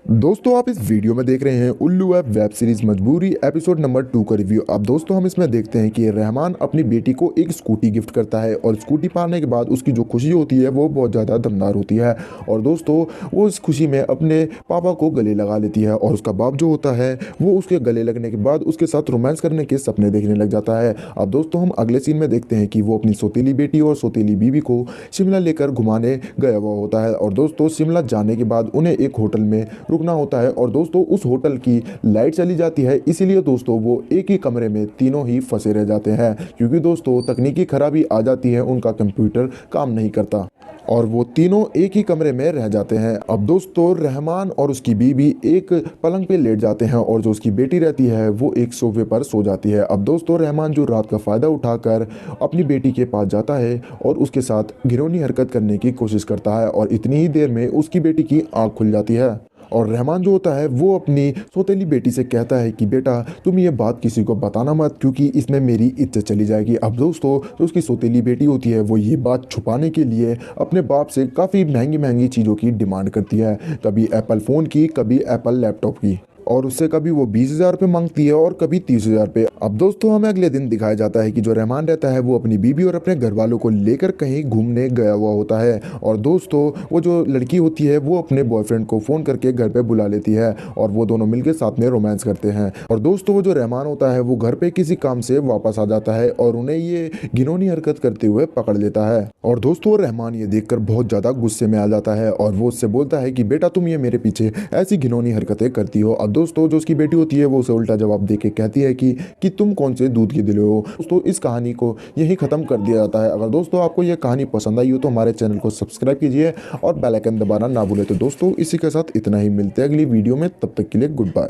दोस्तों आप इस वीडियो में देख रहे हैं उल्लू ऐप वेब सीरीज मजबूरी एपिसोड नंबर 2 का रिव्यू। अब दोस्तों हम इसमें देखते हैं कि रहमान अपनी बेटी को एक स्कूटी गिफ्ट करता है और स्कूटी पाने के बाद उसकी जो खुशी होती है वो बहुत ज़्यादा दमदार होती है। और दोस्तों वो इस खुशी में अपने पापा को गले लगा लेती है और उसका बाप जो होता है वो उसके गले लगने के बाद उसके साथ रोमांस करने के सपने देखने लग जाता है। अब दोस्तों हम अगले सीन में देखते हैं कि वो अपनी सौतेली बेटी और सौतेली बीवी को शिमला लेकर घुमाने गया हुआ होता है। और दोस्तों शिमला जाने के बाद उन्हें एक होटल में रुकना होता है और दोस्तों उस होटल की लाइट चली जाती है, इसीलिए दोस्तों वो एक ही कमरे में तीनों ही फंसे रह जाते हैं क्योंकि दोस्तों तकनीकी खराबी आ जाती है, उनका कंप्यूटर काम नहीं करता और वो तीनों एक ही कमरे में रह जाते हैं। अब दोस्तों रहमान और उसकी बीवी एक पलंग पे लेट जाते हैं और जो उसकी बेटी रहती है वो एक सोफे पर सो जाती है। अब दोस्तों रहमान जो रात का फ़ायदा उठाकर अपनी बेटी के पास जाता है और उसके साथ घिनौनी हरकत करने की कोशिश करता है और इतनी ही देर में उसकी बेटी की आँख खुल जाती है। और रहमान जो होता है वो अपनी सौतेली बेटी से कहता है कि बेटा तुम ये बात किसी को बताना मत क्योंकि इसमें मेरी इज्जत चली जाएगी। अब दोस्तों जो उसकी सौतेली बेटी होती है वो ये बात छुपाने के लिए अपने बाप से काफ़ी महंगी महंगी चीज़ों की डिमांड करती है, कभी एप्पल फ़ोन की, कभी एप्पल लैपटॉप की, और उससे कभी वो 20,000 रुपये मांगती है और कभी 30,000 रुपये। अब दोस्तों हमें अगले दिन दिखाया जाता है कि जो रहमान रहता है वो अपनी बीबी और अपने घर वालों को लेकर कहीं घूमने गया हुआ होता है और दोस्तों वो जो लड़की होती है वो अपने बॉयफ्रेंड को फ़ोन करके घर पे बुला लेती है और वो दोनों मिलकर साथ में रोमांस करते हैं। और दोस्तों वो जो रहमान होता है वो घर पे किसी काम से वापस आ जाता है और उन्हें ये घिनौनी हरकत करते हुए पकड़ लेता है। और दोस्तों रहमान ये देखकर बहुत ज़्यादा गुस्से में आ जाता है और वो उससे बोलता है कि बेटा तुम ये मेरे पीछे ऐसी घिनौनी हरकतें करती हो। अब दोस्तों जो उसकी बेटी होती है वो उसे उल्टा जवाब दे के कहती है कि तुम कौन से दूध के दिले हो। दोस्तों इस कहानी को यही ख़त्म कर दिया जाता है। अगर दोस्तों आपको यह कहानी पसंद आई हो तो हमारे चैनल को सब्सक्राइब कीजिए और बेल आइकन दबाना ना भूलें। तो दोस्तों इसी के साथ इतना ही, मिलते हैं अगली वीडियो में, तब तक के लिए गुड बाय।